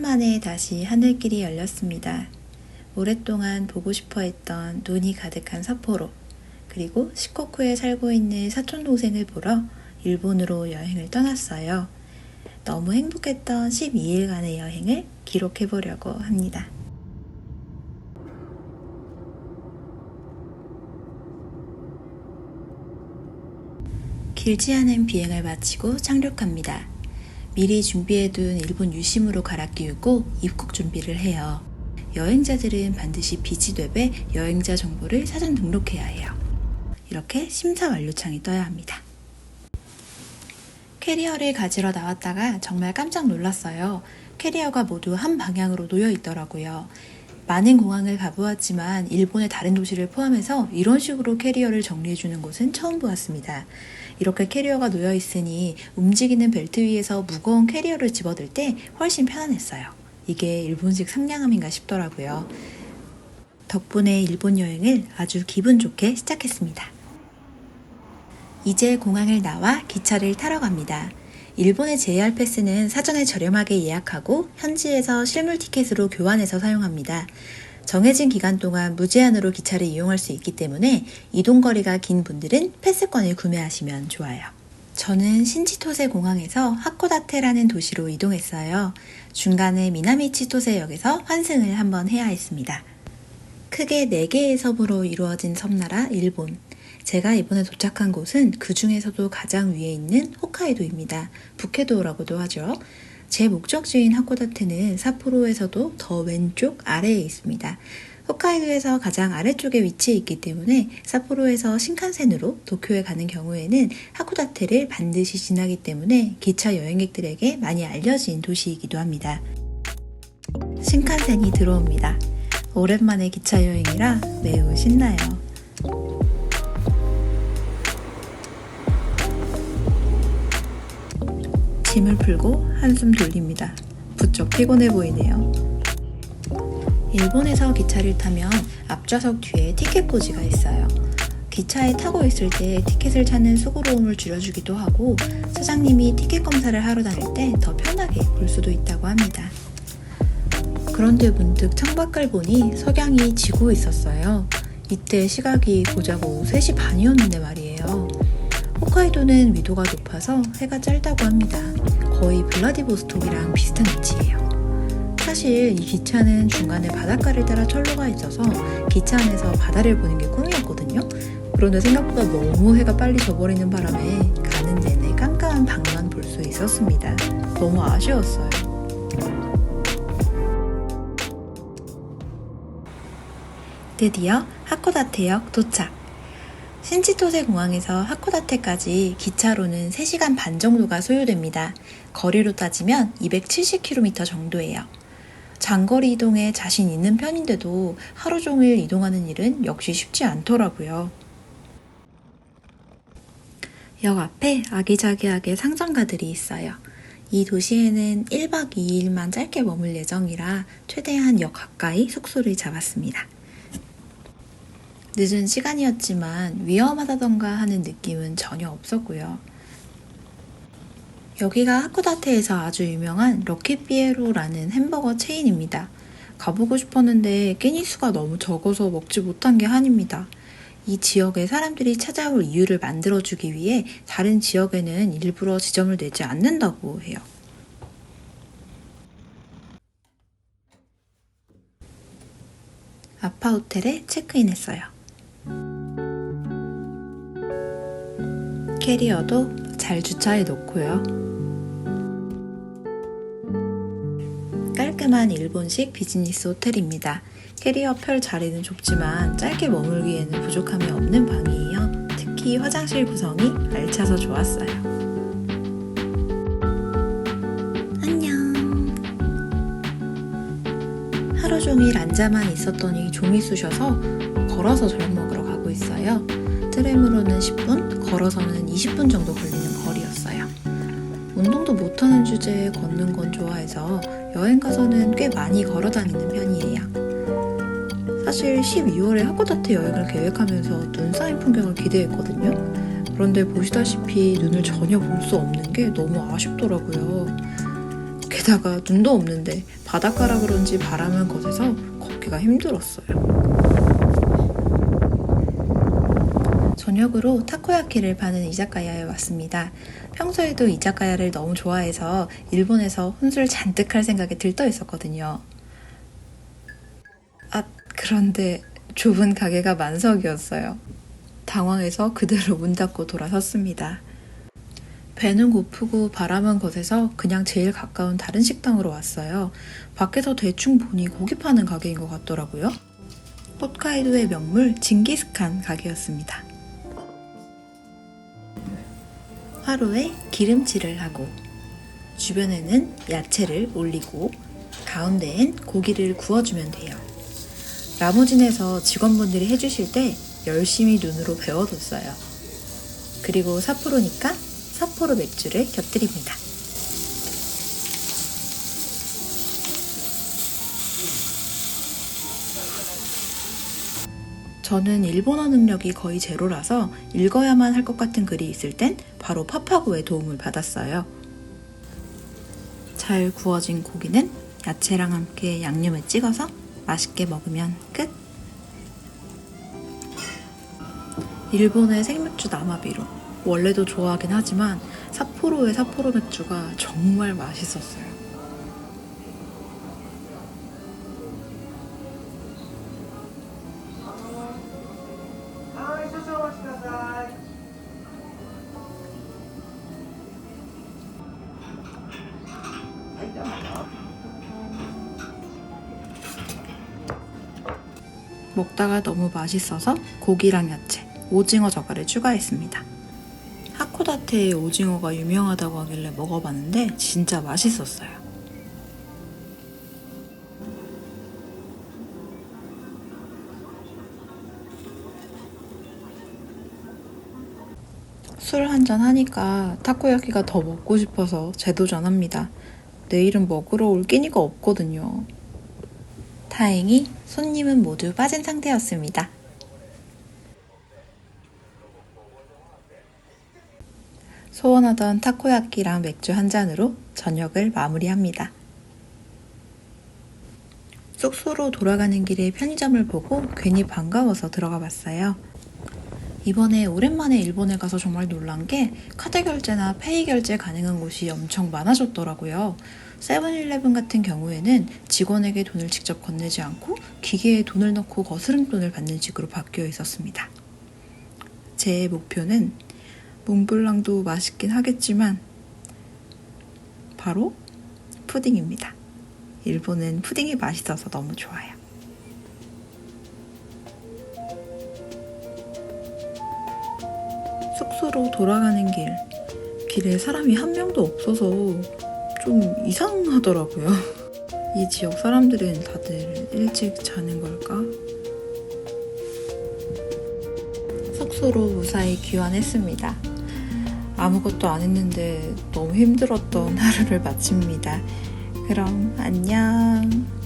만에 다시 하늘길이 열렸습니다. 오랫동안 보고 싶어 했던 눈이 가득한 삿포로, 그리고 시코쿠에 살고 있는 사촌동생을 보러 일본으로 여행을 떠났어요. 너무 행복했던 12일간의 여행을 기록해보려고 합니다. 길지 않은 비행을 마치고 착륙합니다. 미리 준비해둔 일본 유심으로 갈아 끼우고 입국 준비를 해요. 여행자들은 반드시 비치웹에 여행자 정보를 사전 등록해야 해요. 이렇게 심사 완료창이 떠야 합니다. 캐리어를 가지러 나왔다가 정말 깜짝 놀랐어요. 캐리어가 모두 한 방향으로 놓여 있더라고요. 많은 공항을 가보았지만 일본의 다른 도시를 포함해서 이런 식으로 캐리어를 정리해주는 곳은 처음 보았습니다. 이렇게 캐리어가 놓여 있으니 움직이는 벨트 위에서 무거운 캐리어를 집어들 때 훨씬 편안했어요. 이게 일본식 상냥함인가 싶더라고요. 덕분에 일본 여행을 아주 기분 좋게 시작했습니다. 이제 공항을 나와 기차를 타러 갑니다. 일본의 JR 패스는 사전에 저렴하게 예약하고 현지에서 실물 티켓으로 교환해서 사용합니다. 정해진 기간 동안 무제한으로 기차를 이용할 수 있기 때문에 이동거리가 긴 분들은 패스권을 구매하시면 좋아요. 저는 신치토세 공항에서 하코다테라는 도시로 이동했어요. 중간에 미나미치토세역에서 환승을 한번 해야 했습니다. 크게 4개의 섬으로 이루어진 섬나라 일본. 제가 이번에 도착한 곳은 그 중에서도 가장 위에 있는 홋카이도입니다. 북해도라고도 하죠. 제 목적지인 하코다테는 삿포로에서도 더 왼쪽 아래에 있습니다. 홋카이도에서 가장 아래쪽에 위치해 있기 때문에 삿포로에서 신칸센으로 도쿄에 가는 경우에는 하코다테를 반드시 지나기 때문에 기차 여행객들에게 많이 알려진 도시이기도 합니다. 신칸센이 들어옵니다. 오랜만에 기차 여행이라 매우 신나요. 짐을 풀고 한숨 돌립니다. 부쩍 피곤해 보이네요. 일본에서 기차를 타면 앞좌석 뒤에 티켓 꽂이가 있어요. 기차에 타고 있을 때 티켓을 찾는 수고로움을 줄여주기도 하고 사장님이 티켓 검사를 하러 다닐 때 더 편하게 볼 수도 있다고 합니다. 그런데 문득 창밖을 보니 석양이 지고 있었어요. 이때 시각이 고작 오후 3시 반이었는데 말이에요. 홋카이도는 위도가 높아서 해가 짧다고 합니다. 거의 블라디보스톡이랑 비슷한 위치예요. 사실 이 기차는 중간에 바닷가를 따라 철로가 있어서 기차 안에서 바다를 보는 게 꿈이었거든요. 그런데 생각보다 너무 해가 빨리 져버리는 바람에 가는 내내 깜깜한 방만 볼 수 있었습니다. 너무 아쉬웠어요. 드디어 하코다테역 도착! 신치토세 공항에서 하코다테까지 기차로는 3시간 반 정도가 소요됩니다. 거리로 따지면 270km 정도예요. 장거리 이동에 자신 있는 편인데도 하루 종일 이동하는 일은 역시 쉽지 않더라고요. 역 앞에 아기자기하게 상점가들이 있어요. 이 도시에는 1박 2일만 짧게 머물 예정이라 최대한 역 가까이 숙소를 잡았습니다. 늦은 시간이었지만 위험하다던가 하는 느낌은 전혀 없었고요. 여기가 하코다테에서 아주 유명한 럭키피에로라는 햄버거 체인입니다. 가보고 싶었는데 끼니 수가 너무 적어서 먹지 못한 게 한입니다. 이 지역에 사람들이 찾아올 이유를 만들어주기 위해 다른 지역에는 일부러 지점을 내지 않는다고 해요. 아파 호텔에 체크인했어요. 캐리어도 잘 주차해 놓고요. 깔끔한 일본식 비즈니스 호텔입니다. 캐리어 펼 자리는 좁지만 짧게 머물기에는 부족함이 없는 방이에요. 특히 화장실 구성이 알차서 좋았어요. 하루 종일 앉아만 있었더니 좀이 쑤셔서 걸어서 저녁 먹으러 가고 있어요. 트램으로는 10분, 걸어서는 20분 정도 걸리는 거리였어요. 운동도 못하는 주제에 걷는 건 좋아해서 여행 가서는 꽤 많이 걸어 다니는 편이에요. 사실 12월에 하코다테 여행을 계획하면서 눈 쌓인 풍경을 기대했거든요. 그런데 보시다시피 눈을 전혀 볼 수 없는 게 너무 아쉽더라고요. 게다가 눈도 없는데 바닷가라 그런지 바람은 거세서 걷기가 힘들었어요. 저녁으로 타코야키를 파는 이자카야에 왔습니다. 평소에도 이자카야를 너무 좋아해서 일본에서 혼술 잔뜩 할 생각에 들떠 있었거든요. 그런데 좁은 가게가 만석이었어요. 당황해서 그대로 문 닫고 돌아섰습니다. 배는 고프고 바람은 거세서 그냥 제일 가까운 다른 식당으로 왔어요. 밖에서 대충 보니 고기 파는 가게인 것 같더라고요. 홋카이도의 명물 징기스칸 가게였습니다. 화로에 기름칠을 하고 주변에는 야채를 올리고 가운데엔 고기를 구워주면 돼요. 라무진에서 직원분들이 해주실 때 열심히 눈으로 배워뒀어요. 그리고 삿포로니까 삿포로 맥주를 곁들입니다. 저는 일본어 능력이 거의 제로라서 읽어야만 할 것 같은 글이 있을 땐 바로 파파고의 도움을 받았어요. 잘 구워진 고기는 야채랑 함께 양념에 찍어서 맛있게 먹으면 끝! 일본의 생맥주 나마비루. 원래도 좋아하긴 하지만 삿포로의 삿포로 맥주가 정말 맛있었어요. 먹다가 너무 맛있어서 고기랑 야채, 오징어 저갈을 추가했습니다. 하코다테의 오징어가 유명하다고 하길래 먹어봤는데 진짜 맛있었어요. 술 한잔 하니까 타코야키가 더 먹고 싶어서 재도전합니다. 내일은 먹으러 올 끼니가 없거든요. 다행히 손님은 모두 빠진 상태였습니다. 소원하던 타코야키랑 맥주 한 잔으로 저녁을 마무리합니다. 숙소로 돌아가는 길에 편의점을 보고 괜히 반가워서 들어가 봤어요. 이번에 오랜만에 일본에 가서 정말 놀란 게 카드 결제나 페이 결제 가능한 곳이 엄청 많아졌더라고요. 세븐일레븐 같은 경우에는 직원에게 돈을 직접 건네지 않고 기계에 돈을 넣고 거스름돈을 받는 식으로 바뀌어 있었습니다. 제 목표는 몽블랑도 맛있긴 하겠지만 바로 푸딩입니다. 일본은 푸딩이 맛있어서 너무 좋아요. 숙소로 돌아가는 길에 사람이 한 명도 없어서 좀 이상하더라고요. 이 지역 사람들은 다들 일찍 자는 걸까? 숙소로 무사히 귀환했습니다. 아무것도 안 했는데 너무 힘들었던 하루를 마칩니다. 그럼 안녕.